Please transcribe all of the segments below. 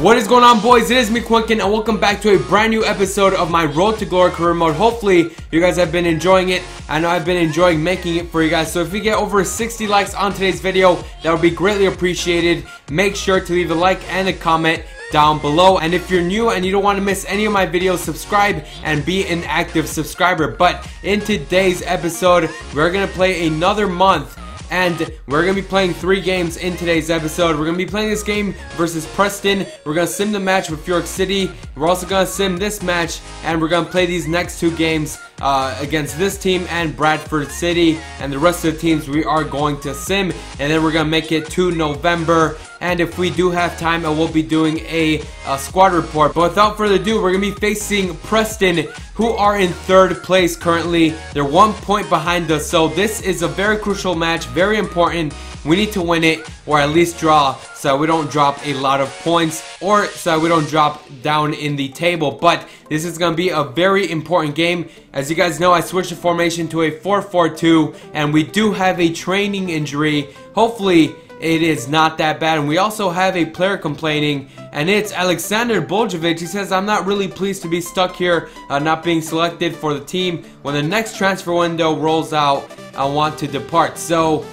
What is going on, boys? It is me, Quinkun, and welcome back to a brand new episode of my Road to Glory career mode. Hopefully, you guys have been enjoying it. I know I've been enjoying making it for you guys. So if we get over 60 likes on today's video, that would be greatly appreciated. Make sure to leave a like and a comment down below. And if you're new and you don't want to miss any of my videos, subscribe and be an active subscriber. But in today's episode, we're going to play another month. And we're going to be playing 3 games in today's episode. We're going to be playing this game versus Preston. We're going to sim the match with York City. We're also going to sim this match. And we're going to play these next 2 games against this team and Bradford City. And the rest of the teams we are going to sim. And then we're going to make it to November. And if we do have time, I will be doing a squad report. But without further ado, we're going to be facing Preston, who are in 3rd place currently. They're 1 point behind us. So this is a very crucial match, very important. We need to win it, or at least draw, so we don't drop a lot of points, or so we don't drop down in the table. But this is going to be a very important game. As you guys know, I switched the formation to a 4-4-2, and we do have a training injury. Hopefully it is not that bad. And we also have a player complaining, and it's BOLJEVIC. He says, I'm not really pleased to be stuck here, not being selected for the team. When the next transfer window rolls out, I want to depart. So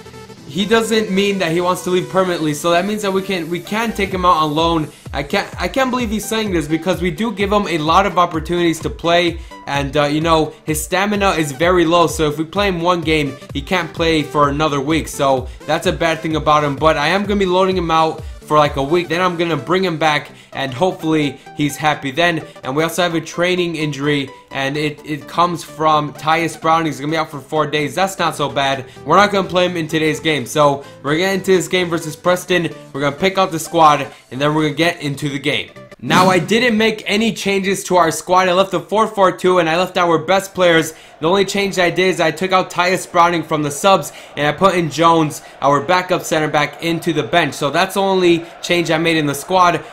he doesn't mean that he wants to leave permanently, so that means that we can take him out on loan. I can't believe he's saying this, because we do give him a lot of opportunities to play, and you know, his stamina is very low, so if we play him 1 game, he can't play for another week. So that's a bad thing about him. But I am gonna be loading him out for like a week, then I'm gonna bring him back, and hopefully he's happy then. And we also have a training injury, and it comes from Tyus Brown. He's gonna be out for 4 days. That's not so bad. We're not gonna play him in today's game. So we're getting into this game versus Preston. We're gonna pick out the squad, and then we're gonna get into the game. Now, I didn't make any changes to our squad. I left the 4-4-2, and I left our best players. The only change I did is I took out Tyus Browning from the subs, and I put in Jones, our backup center back, into the bench. So that's the only change I made in the squad.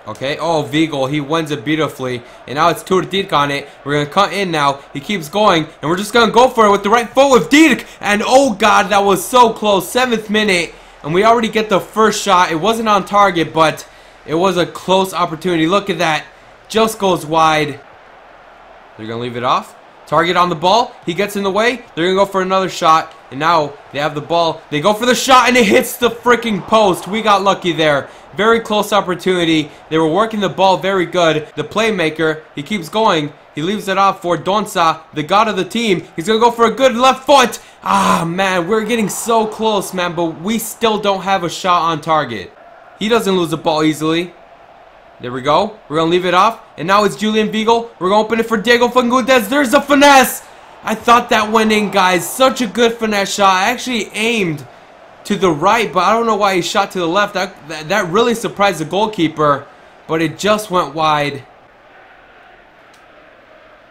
Okay, oh, Vigo, he wins it beautifully. And now it's Dirk on it. We're going to cut in now. He keeps going, and we're just going to go for it with the right foot with Dirk. And oh god, that was so close. 7th minute, and we already get the first shot. It wasn't on target, but it was a close opportunity. Look at that. Just goes wide. They're going to leave it off. Target on the ball. He gets in the way. They're going to go for another shot. And now they have the ball. They go for the shot, and it hits the freaking post. We got lucky there. Very close opportunity. They were working the ball very good. The playmaker, he keeps going. He leaves it off for Donsa, the god of the team. He's going to go for a good left foot. Ah, man. We're getting so close, man. But we still don't have a shot on target. He doesn't lose the ball easily. There we go. We're going to leave it off. And now it's Julian Beagle. We're going to open it for Diego Fagundez. There's a finesse. I thought that went in, guys. Such a good finesse shot. I actually aimed to the right, but I don't know why he shot to the left. That really surprised the goalkeeper. But it just went wide.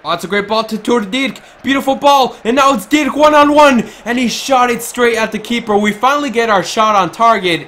Oh, it's a great ball to Dirk. Beautiful ball. And now it's Dirk one-on-one. And he shot it straight at the keeper. We finally get our shot on target.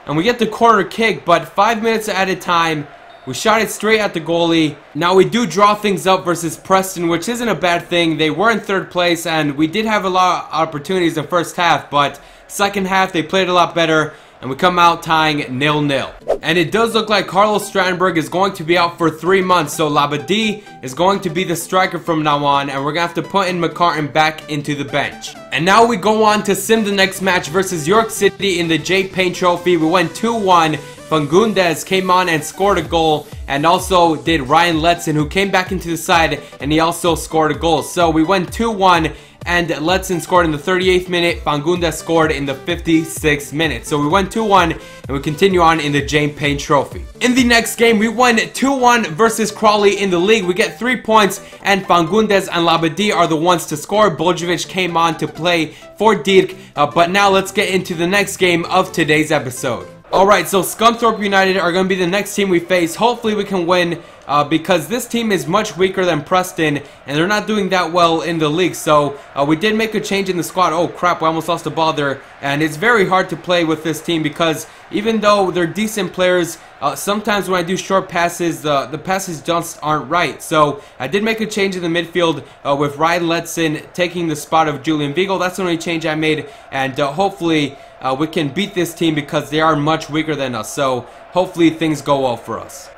And we get the corner kick, but 5 minutes at a time. We shot it straight at the goalie. Now we do draw things up versus Preston, which isn't a bad thing. They were in 3rd place, and we did have a lot of opportunities in the first half, but second half they played a lot better, and we come out tying 0-0. And it does look like Carlos Strandberg is going to be out for 3 months, so Labadie is going to be the striker from now on, and we're going to have to put in McCartan back into the bench. And now we go on to sim the next match versus York City in the J. Payne Trophy. We went 2-1. Fagundez came on and scored a goal, and also did Ryan Letson, who came back into the side, and he also scored a goal. So we went 2-1, and Letson scored in the 38th minute. Fagundez scored in the 56th minute. So we went 2-1, and we continue on in the J. Payne Trophy. In the next game, we won 2-1 versus Crawley in the league. We get 3 points, and Fagundez and Labadie are the ones to score. BOLJEVIC came on to play for Dirk, but now let's get into the next game of today's episode. Alright, so Scunthorpe United are going to be the next team we face. Hopefully we can win, because this team is much weaker than Preston, and they're not doing that well in the league. So we did make a change in the squad. Oh crap, we almost lost the ball there. And it's very hard to play with this team, because even though they're decent players, sometimes when I do short passes, the passes just aren't right. So I did make a change in the midfield with Ryan Letson taking the spot of Julian Beagle. That's the only change I made, and hopefully we can beat this team because they are much weaker than us. So hopefully things go well for us.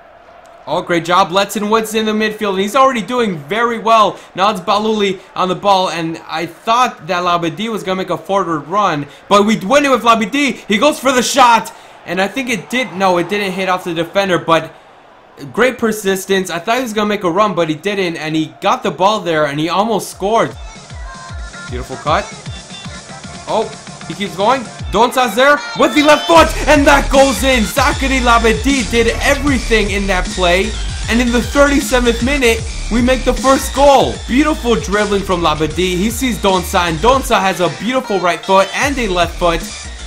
Oh, great job. Letson Woods in the midfield, and he's already doing very well. Now it's Baluli on the ball, and I thought that Labadie was going to make a forward run, but we win it with Labadie. He goes for the shot, and I think it did. No, it didn't hit off the defender, but great persistence. I thought he was going to make a run, but he didn't, and he got the ball there, and he almost scored. Beautiful cut. Oh, he keeps going. Donsa's there with the left foot, and that goes in. Zachary Labadie did everything in that play, and in the 37th minute, we make the first goal. Beautiful dribbling from Labadie. He sees Donsa, and Donsa has a beautiful right foot and a left foot,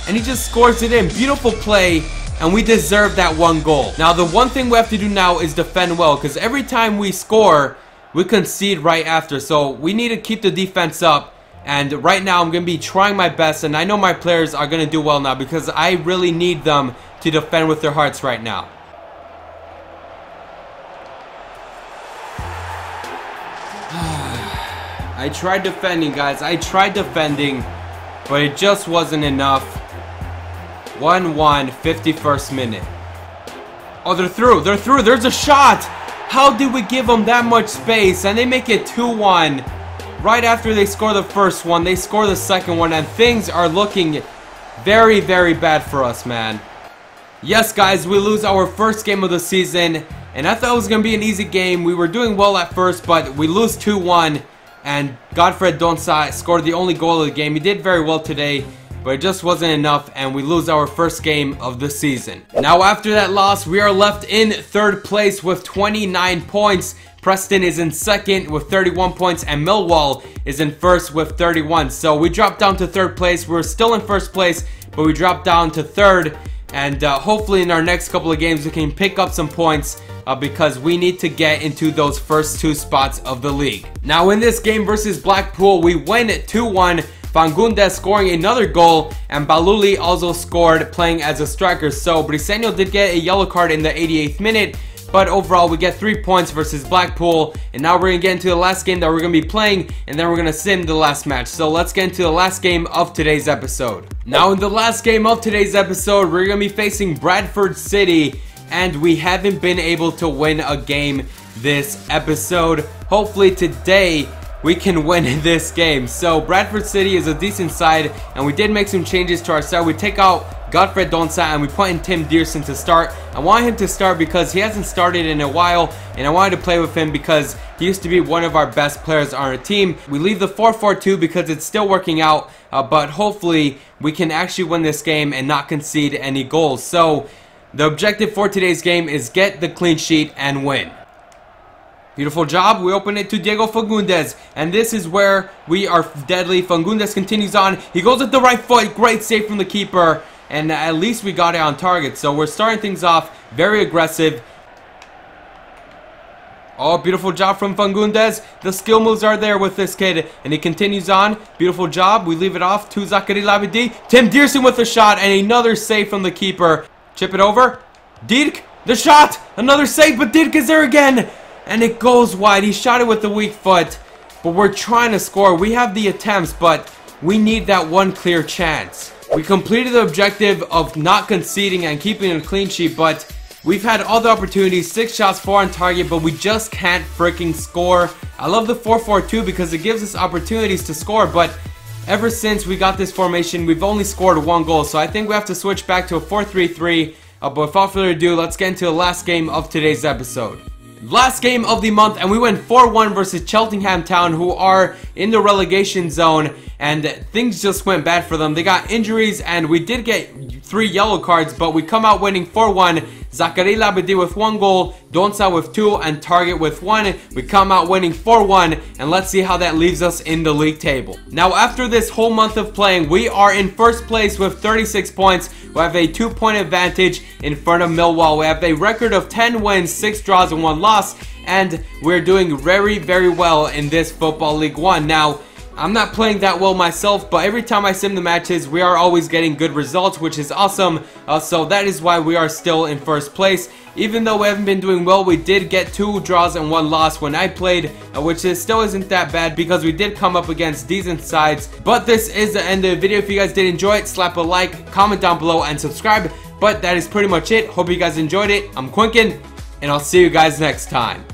and he just scores it in. Beautiful play, and we deserve that one goal. Now, the one thing we have to do now is defend well, because every time we score, we concede right after, so we need to keep the defense up. And right now I'm going to be trying my best, and I know my players are going to do well now because I really need them to defend with their hearts right now. I tried defending, guys. I tried defending, but it just wasn't enough. 1-1, 51st minute. Oh, they're through. They're through. There's a shot. How did we give them that much space? And they make it 2-1. Right after they score the first one, they score the second one, and things are looking very, very bad for us, man. Yes, guys, we lose our first game of the season, and I thought it was going to be an easy game. We were doing well at first, but we lose 2-1, and Godfred Donsa scored the only goal of the game. He did very well today, but it just wasn't enough, and we lose our first game of the season. Now, after that loss, we are left in third place with 29 points. Preston is in second with 31 points, and Millwall is in first with 31. So we dropped down to third place. We're still in first place, but we dropped down to third. And hopefully in our next couple of games we can pick up some points because we need to get into those first two spots of the league. Now in this game versus Blackpool, we win 2-1. Fangundes scoring another goal, and Baluli also scored playing as a striker. So Briseño did get a yellow card in the 88th minute. But overall, we get 3 points versus Blackpool. And now we're going to get into the last game that we're going to be playing. And then we're going to sim the last match. So let's get into the last game of today's episode. Now in the last game of today's episode, we're going to be facing Bradford City. And we haven't been able to win a game this episode. Hopefully today we can win this game. So Bradford City is a decent side. And we did make some changes to our side. We take out Godfred Donsa and we put in Tim Dearson to start. I want him to start because he hasn't started in a while, and I wanted to play with him because he used to be one of our best players on our team. We leave the 4-4-2 because it's still working out, but hopefully we can actually win this game and not concede any goals. So the objective for today's game is get the clean sheet and win. Beautiful job. We open it to Diego Fangundes, and this is where we are deadly. Fangundes continues on. He goes with the right foot. Great save from the keeper. And at least we got it on target. So we're starting things off very aggressive. Oh, beautiful job from Fangundes. The skill moves are there with this kid. And he continues on. Beautiful job. We leave it off to Zachary Labadie. Tim Dearson with the shot. And another save from the keeper. Chip it over. Dirk. The shot. Another save. But Dirk is there again. And it goes wide. He shot it with the weak foot. But we're trying to score. We have the attempts. But we need that one clear chance. We completed the objective of not conceding and keeping a clean sheet, but we've had all the opportunities, 6 shots, 4 on target, but we just can't freaking score. I love the 4-4-2 because it gives us opportunities to score, but ever since we got this formation, we've only scored 1 goal, so I think we have to switch back to a 4-3-3. But without further ado, let's get into the last game of today's episode. Last game of the month, and we went 4-1 versus Cheltenham Town, who are in the relegation zone, and things just went bad for them. They got injuries, and we did get 3 yellow cards, but we come out winning 4-1. Zachary Labadie with 1 goal, Donsa with 2, and Target with 1. We come out winning 4-1, and let's see how that leaves us in the league table. Now, after this whole month of playing, we are in first place with 36 points. We have a 2-point advantage in front of Millwall. We have a record of 10 wins, 6 draws, and 1 loss, and we're doing very, very well in this Football League 1. Now, I'm not playing that well myself, but every time I sim the matches, we are always getting good results, which is awesome. So that is why we are still in first place. Even though we haven't been doing well, we did get 2 draws and 1 loss when I played, which still isn't that bad because we did come up against decent sides. But this is the end of the video. If you guys did enjoy it, slap a like, comment down below, and subscribe. But that is pretty much it. Hope you guys enjoyed it. I'm Quinkun, and I'll see you guys next time.